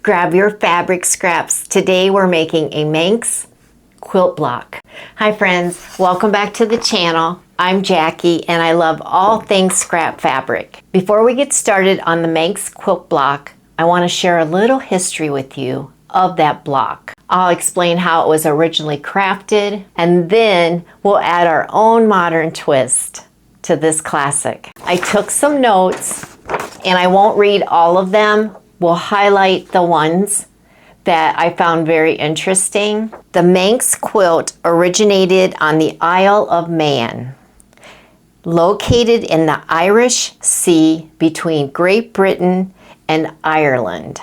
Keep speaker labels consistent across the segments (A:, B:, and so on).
A: Grab your fabric scraps. Today we're making a Manx quilt block. Hi friends, welcome back to the channel. I'm Jackie and I love all things scrap fabric. Before we get started on the Manx quilt block, I want to share a little history with you of that block. I'll explain how it was originally crafted, and then we'll add our own modern twist to this classic. I took some notes and I won't read all of them. We'll highlight the ones that I found very interesting. The Manx quilt originated on the Isle of Man, located in the Irish Sea between Great Britain and Ireland.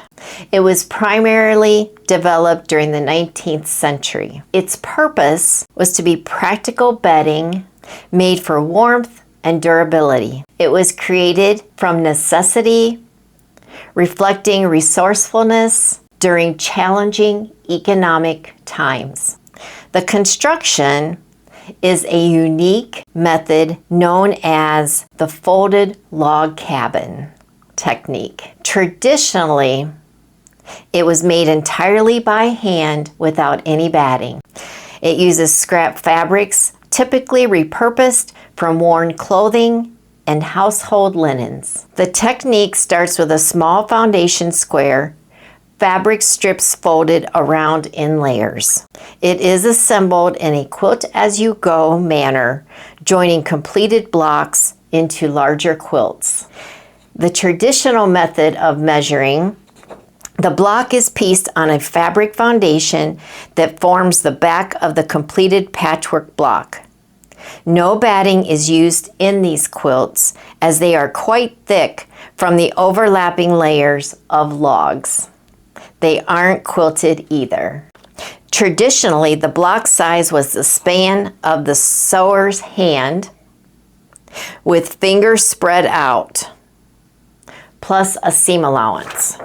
A: It was primarily developed during the 19th century. Its purpose was to be practical bedding made for warmth and durability. It was created from necessity, reflecting resourcefulness during challenging economic times. The construction is a unique method known as the folded log cabin technique. Traditionally, it was made entirely by hand without any batting. It uses scrap fabrics, typically repurposed from worn clothing and household linens. The technique starts with a small foundation square, fabric strips folded around in layers. It is assembled in a quilt-as-you-go manner, joining completed blocks into larger quilts. The traditional method of measuring, the block is pieced on a fabric foundation that forms the back of the completed patchwork block. No batting is used in these quilts as they are quite thick from the overlapping layers of logs. They aren't quilted either. Traditionally, the block size was the span of the sewer's hand with fingers spread out, plus a seam allowance.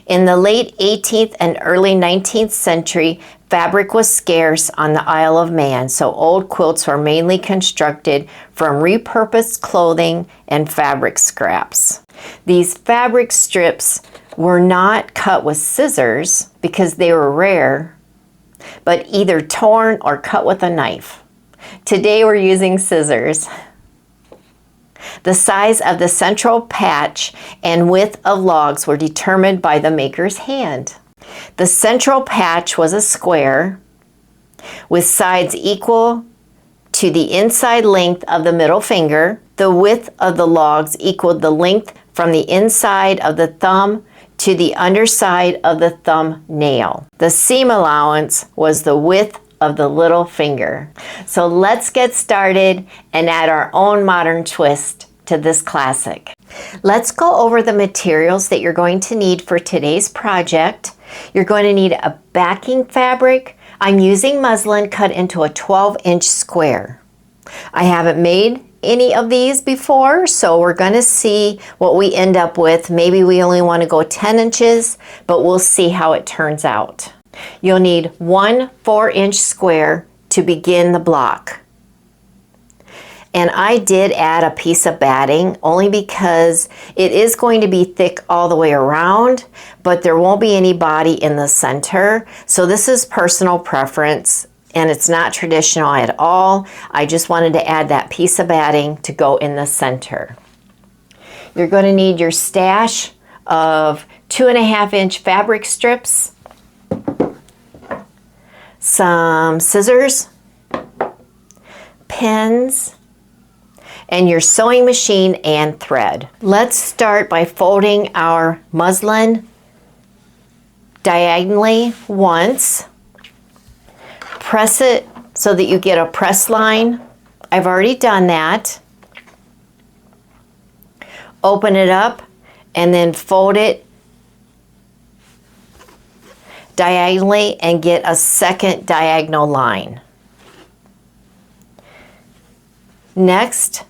A: In the late 18th and early 19th century, fabric was scarce on the Isle of Man, so old quilts were mainly constructed from repurposed clothing and fabric scraps. These fabric strips were not cut with scissors because they were rare, but either torn or cut with a knife. Today we're using scissors. The size of the central patch and width of logs were determined by the maker's hand. The central patch was a square with sides equal to the inside length of the middle finger. The width of the logs equaled the length from the inside of the thumb to the underside of the thumb nail. The seam allowance was the width of the little finger. So let's get started and add our own modern twist to this classic. Let's go over the materials that you're going to need for today's project. You're going to need a backing fabric. I'm using muslin cut into a 12-inch square. I haven't made any of these before, so we're going to see what we end up with. Maybe we only want to go 10 inches, but we'll see how it turns out. You'll need one 4-inch square to begin the block. And I did add a piece of batting only because it is going to be thick all the way around, but there won't be any body in the center. So this is personal preference and it's not traditional at all. I just wanted to add that piece of batting to go in the center. You're going to need your stash of 2.5-inch fabric strips, some scissors, pins, and your sewing machine and thread. Let's start by folding our muslin diagonally once. Press it so that you get a press line. I've already done that. Open it up and then fold it diagonally and get a second diagonal line. Next,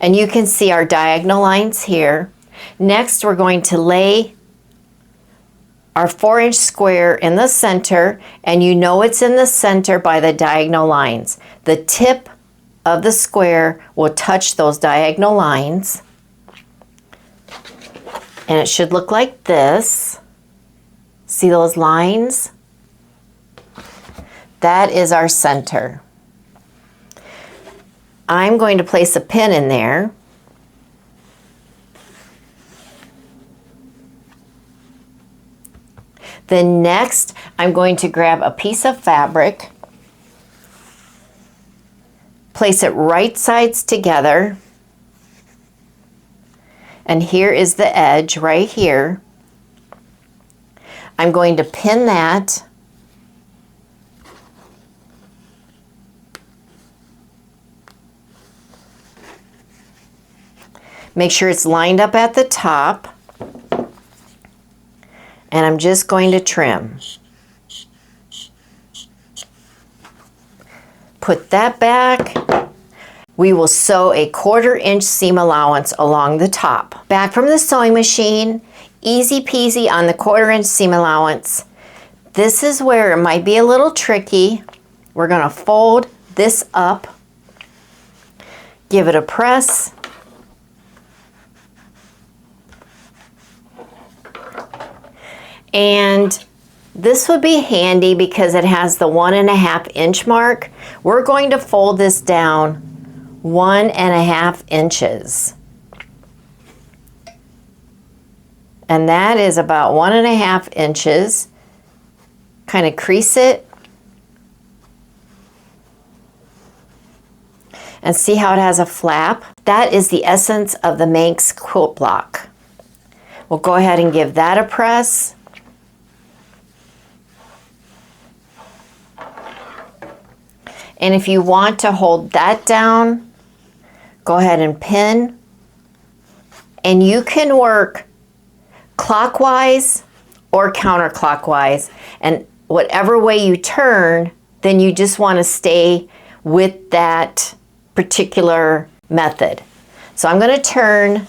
A: and you can see our diagonal lines here. Next, we're going to lay our 4-inch square in the center, and you know it's in the center by the diagonal lines. The tip of the square will touch those diagonal lines. And it should look like this. See those lines? That is our center. I'm going to place a pin in there. Then next, I'm going to grab a piece of fabric, place it right sides together, and here is the edge right here. I'm going to pin that. Make sure it's lined up at the top. And I'm just going to trim. Put that back. We will sew a 1/4 inch seam allowance along the top. Back from the sewing machine, easy peasy on the 1/4 inch seam allowance. This is where it might be a little tricky. We're going to fold this up, give it a press, and this would be handy because it has the 1.5 inch mark. We're going to fold this down 1.5 inches. And that is about 1.5 inches. Kind of crease it. And see how it has a flap? That is the essence of the Manx Quilt Block. We'll go ahead and give that a press. And if you want to hold that down, go ahead and pin. And you can work clockwise or counterclockwise. And whatever way you turn, then you just want to stay with that particular method. So I'm going to turn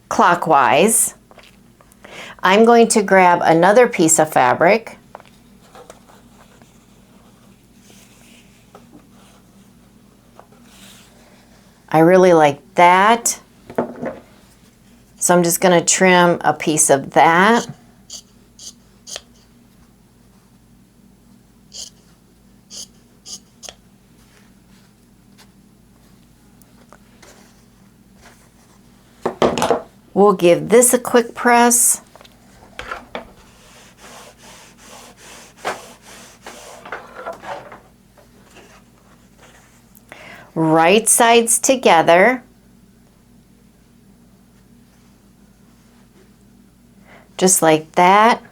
A: clockwise. I'm going to grab another piece of fabric. I really like that. So I'm just going to trim a piece of that. We'll give this a quick press. Right sides together. Just like that.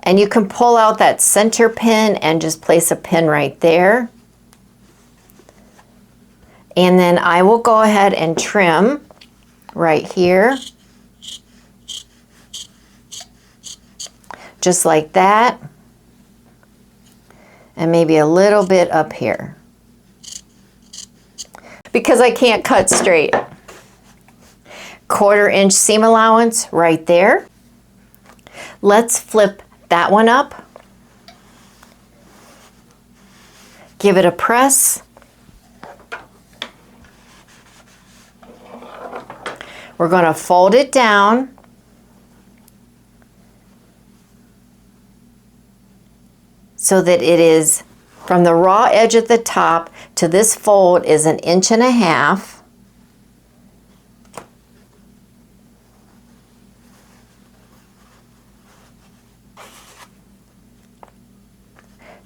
A: And you can pull out that center pin and just place a pin right there. And then I will go ahead and trim right here. Just like that. And maybe a little bit up here, because I can't cut straight. 1/4 inch seam allowance right there. Let's flip that one up. Give it a press. We're going to fold it down. So that it is from the raw edge at the top to this fold is 1.5 inches.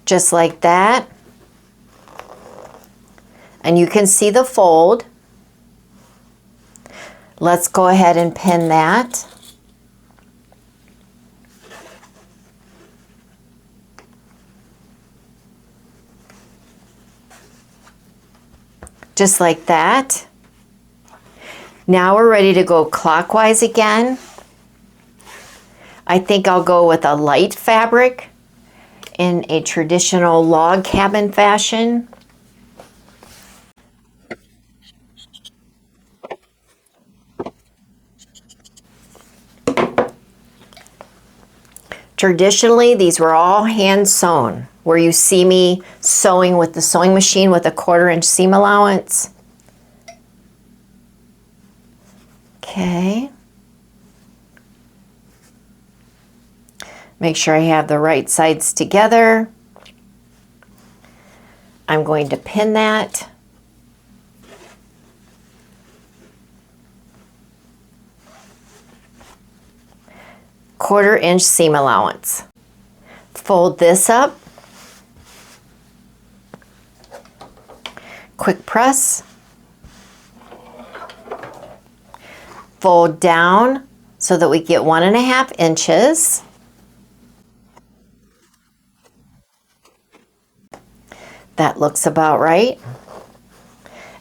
A: Just like that. And you can see the fold. Let's go ahead and pin that. Just like that. Now we're ready to go clockwise again. I think I'll go with a light fabric in a traditional log cabin fashion. Traditionally, these were all hand sewn, where you see me sewing with the sewing machine with a 1/4 inch seam allowance. Okay, Make sure I have the right sides together. I'm going to pin that. Quarter-inch seam allowance. Fold this up. Quick press. Fold down so that we get 1.5 inches. That looks about right.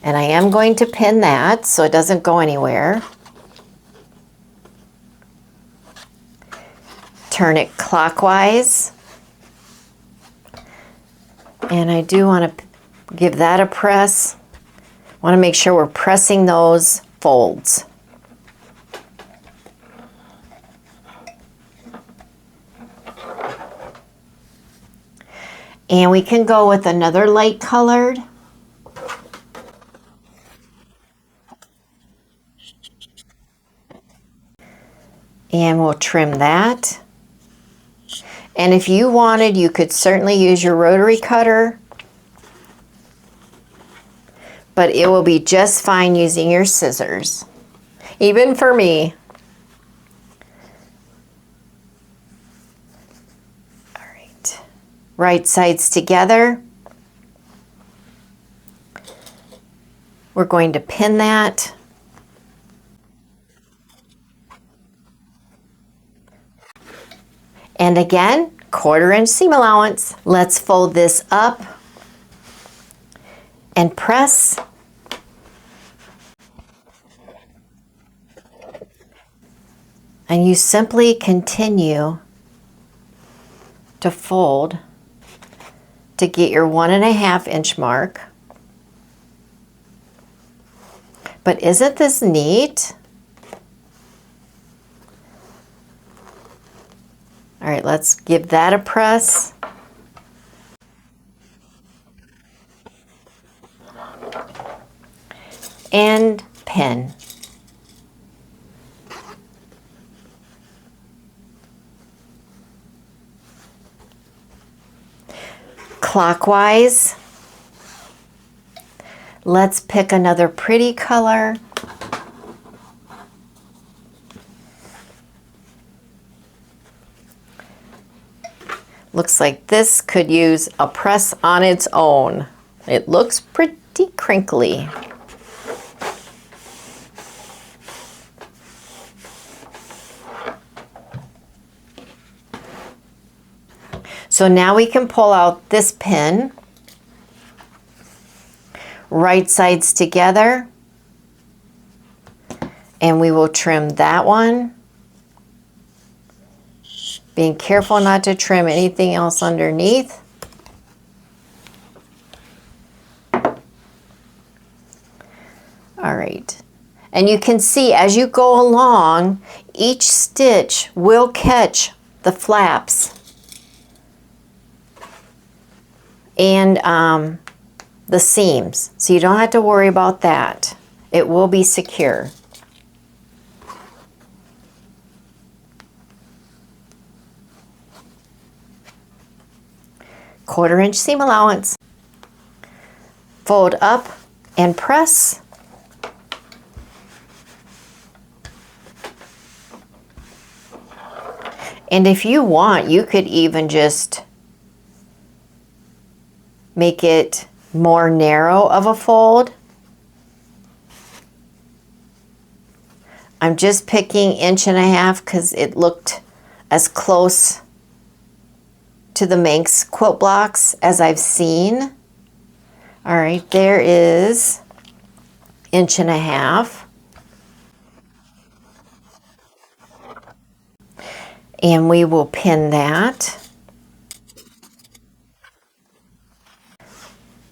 A: And I am going to pin that so it doesn't go anywhere. Turn it clockwise. And I do want to give that a press. Want to make sure we're pressing those folds. And we can go with another light colored. And we'll trim that. And if you wanted, you could certainly use your rotary cutter, but it will be just fine using your scissors, even for me. All right, right sides together. We're going to pin that. And again, 1/4 inch seam allowance. Let's fold this up and press. And you simply continue to fold to get your 1.5 inch mark. But isn't this neat? All right, let's give that a press. And pin. Clockwise. Let's pick another pretty color. Looks like this could use a press on its own. It looks pretty crinkly. So now we can pull out this pin, right sides together, and we will trim that one. Being careful not to trim anything else underneath. All right. And you can see as you go along, each stitch will catch the flaps and the seams. So you don't have to worry about that. It will be secure. Quarter-inch seam allowance. Fold up and press. And if you want, you could even just make it more narrow of a fold. I'm just picking 1.5 inches because it looked as close to the Manx quilt blocks as I've seen. All right, there is 1.5 inches. And we will pin that.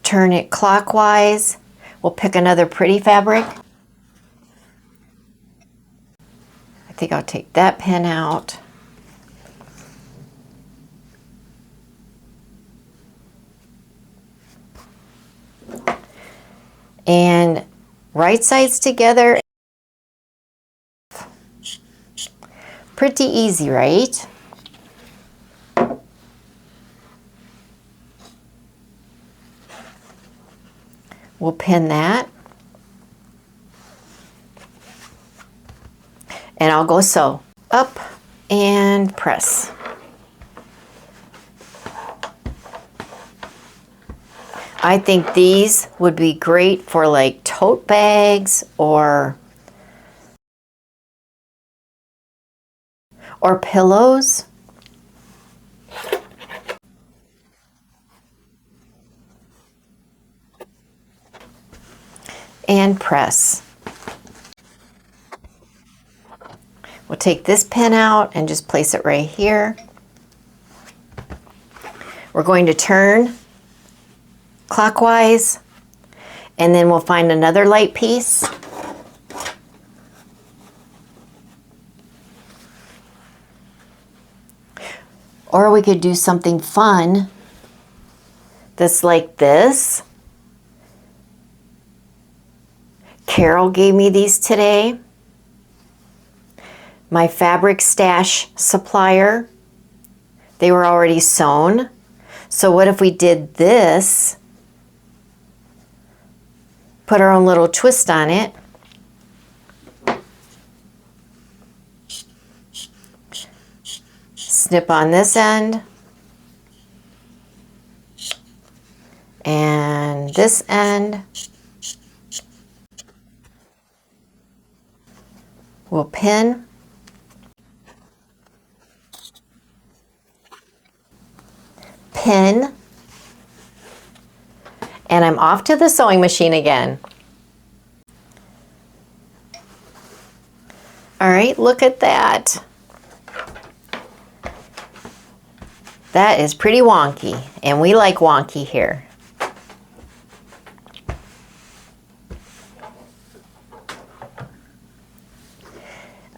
A: Turn it clockwise. We'll pick another pretty fabric. I think I'll take that pin out. And right sides together. Pretty easy, right? We'll pin that. And I'll go sew. Up and press. I think these would be great for like tote bags or pillows. And press. We'll take this pin out and just place it right here. We're going to turn clockwise, and then we'll find another light piece. Or we could do something fun that's like this. Carol gave me these today. My fabric stash supplier. They were already sewn. So what if we did this? Put our own little twist on it. Snip on this end. And this end. We'll pin. Pin. And I'm off to the sewing machine again. All right, look at that. That is pretty wonky, and we like wonky here.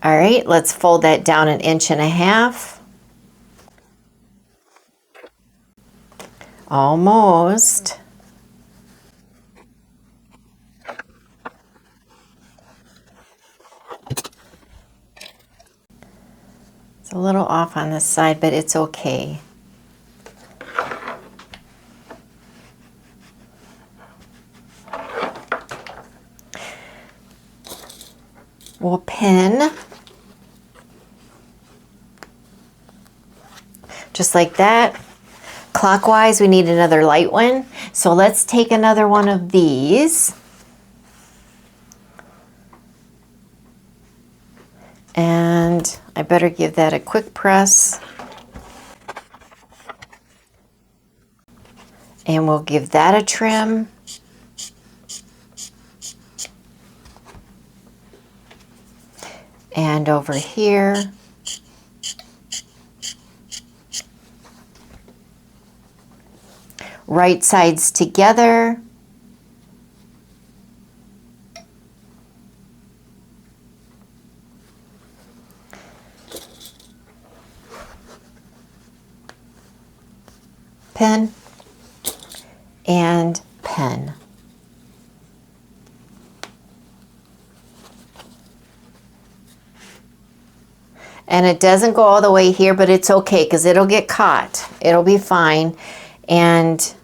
A: All right, let's fold that down 1.5 inches. Almost. It's a little off on this side, but it's okay. We'll pin. Just like that. Clockwise, we need another light one. So let's take another one of these. And I better give that a quick press. And we'll give that a trim. And over here. Right sides together. Pin and pin. And it doesn't go all the way here, but it's okay because it'll get caught. It'll be fine. And,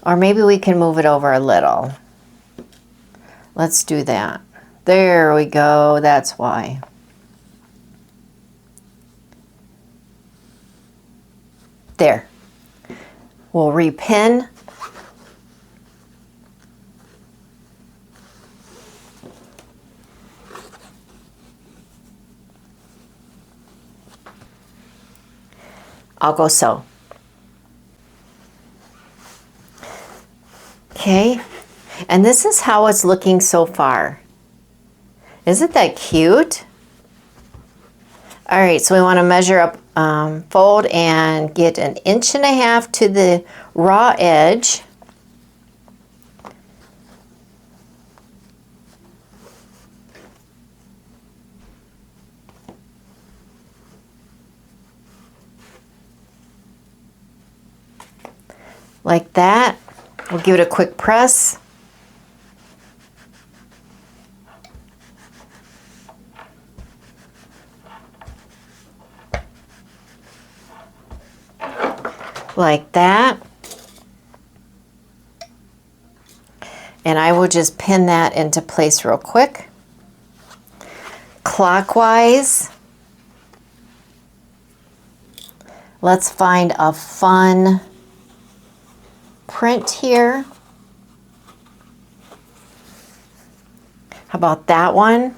A: or maybe we can move it over a little. Let's do that. There we go. That's why. There. We'll repin. I'll go sew. Okay, and this is how it's looking so far. Isn't that cute? All right, so we want to measure up, fold and get 1.5 inches to the raw edge. Like that. We'll give it a quick press. Like that. And I will just pin that into place real quick. Clockwise. Let's find a fun print here. How about that one?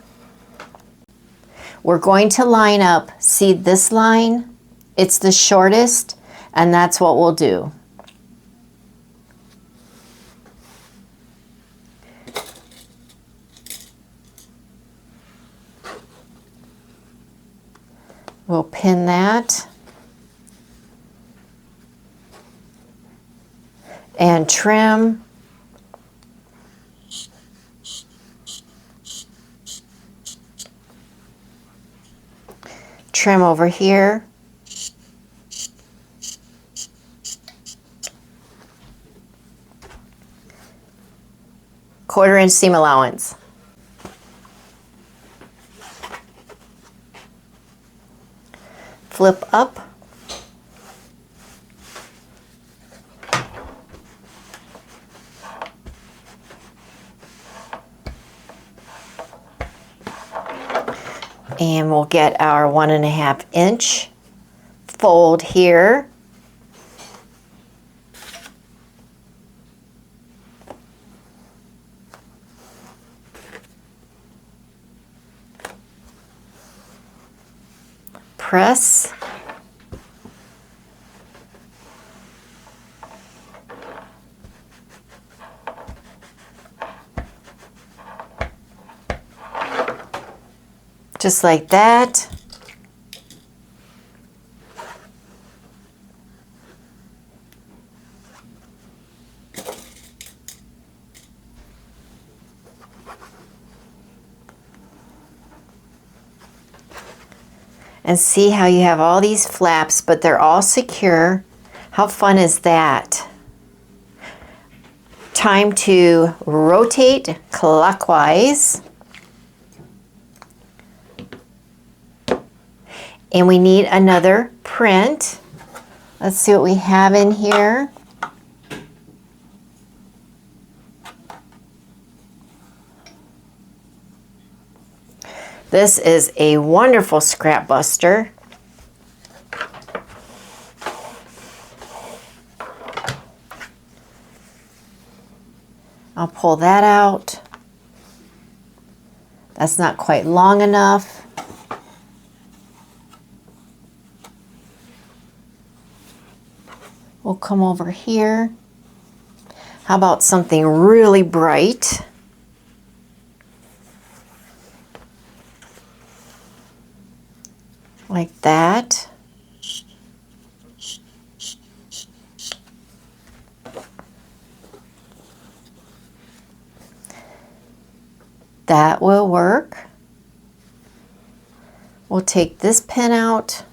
A: We're going to line up, see this line? It's the shortest, and that's what we'll do. We'll pin that and trim. Trim over here. Quarter-inch seam allowance. Flip up. And we'll get our 1.5 inch fold here. Press. Just like that. And see how you have all these flaps, but they're all secure. How fun is that? Time to rotate clockwise. And we need another print. Let's see what we have in here. This is a wonderful scrap buster. I'll pull that out. That's not quite long enough. We'll come over here. How about something really bright? Like that. That will work. We'll take this pin out.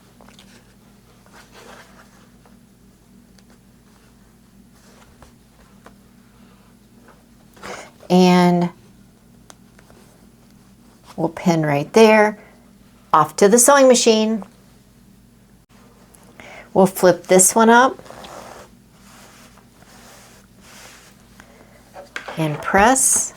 A: And we'll pin right there. Off to the sewing machine. We'll flip this one up and press.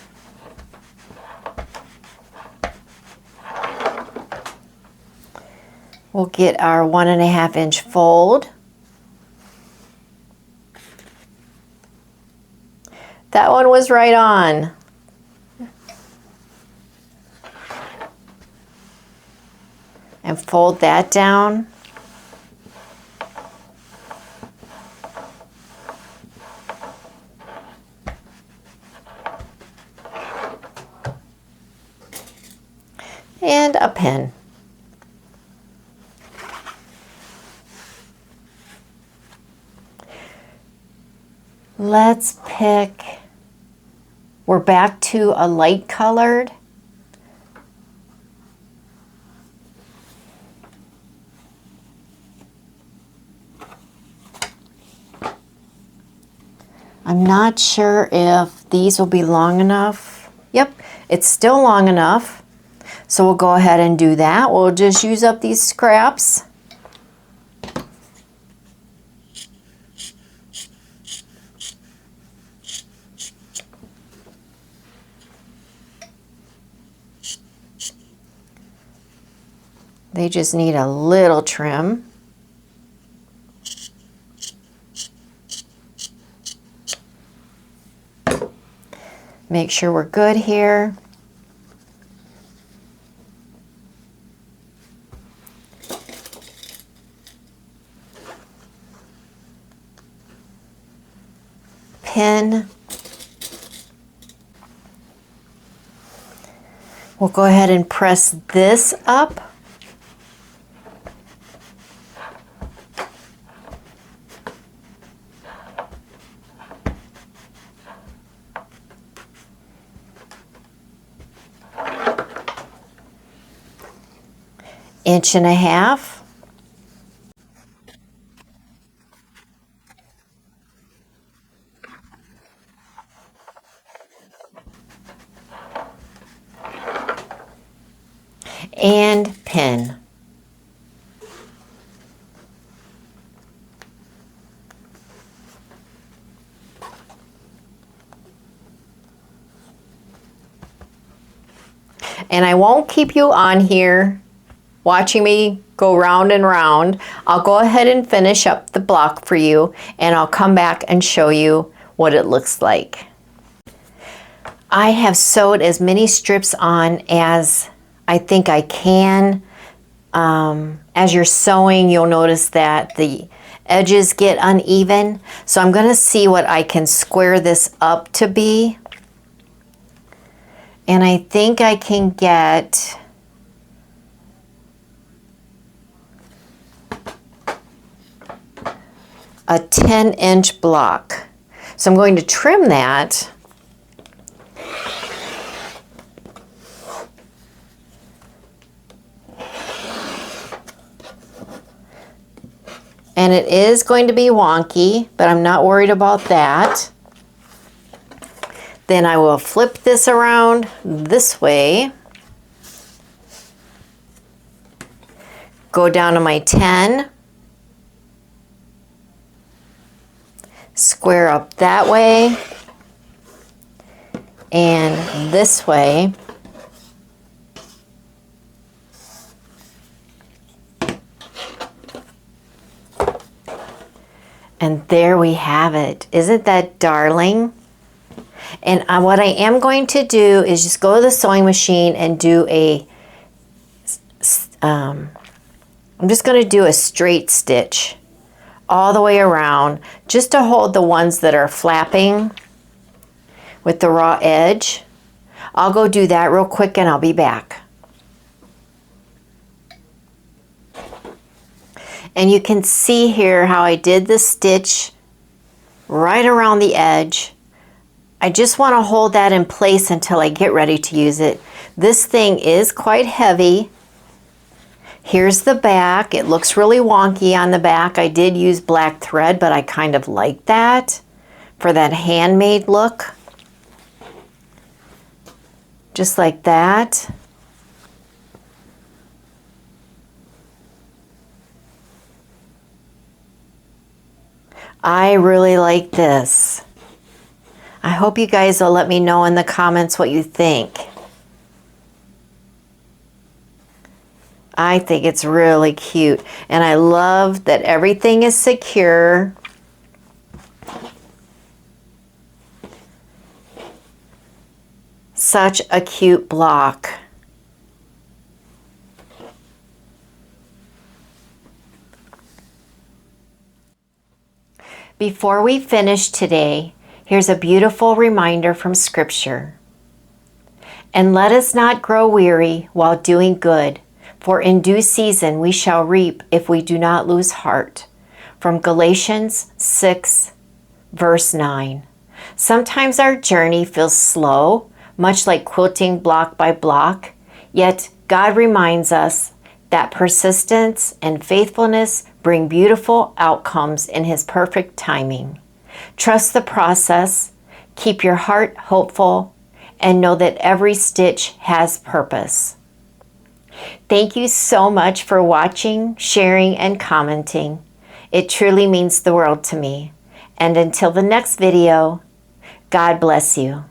A: We'll get our 1.5 inch fold. That one was right on. And fold that down. And a pin. Let's pick, we're back to a light colored. I'm not sure if these will be long enough. Yep, it's still long enough. So we'll go ahead and do that. We'll just use up these scraps. They just need a little trim. Make sure we're good here. Pin. We'll go ahead and press this up. Inch and a half. And pin. And I won't keep you on here watching me go round and round. I'll go ahead and finish up the block for you, and I'll come back and show you what it looks like. I have sewed as many strips on as I think I can. As you're sewing, you'll notice that the edges get uneven. So I'm going to see what I can square this up to be. And I think I can get a 10-inch block. So I'm going to trim that. And it is going to be wonky, but I'm not worried about that. Then I will flip this around this way. Go down to my 10. Square up that way. And this way. And there we have it. Isn't that darling? And what I am going to do is just go to the sewing machine and do I'm just going to do a straight stitch all the way around, just to hold the ones that are flapping with the raw edge. I'll go do that real quick and I'll be back. And you can see here how I did the stitch right around the edge. I just want to hold that in place until I get ready to use it. This thing is quite heavy. Here's the back. It looks really wonky on the back. I did use black thread, but I kind of like that for that handmade look. Just like that. I really like this. I hope you guys will let me know in the comments what you think. I think it's really cute. And I love that everything is secure. Such a cute block. Before we finish today, here's a beautiful reminder from Scripture. And let us not grow weary while doing good, for in due season we shall reap if we do not lose heart. From Galatians 6, verse 9. Sometimes our journey feels slow, much like quilting block by block, yet God reminds us that persistence and faithfulness bring beautiful outcomes in His perfect timing. Trust the process, keep your heart hopeful, and know that every stitch has purpose. Thank you so much for watching, sharing, and commenting. It truly means the world to me. And until the next video, God bless you.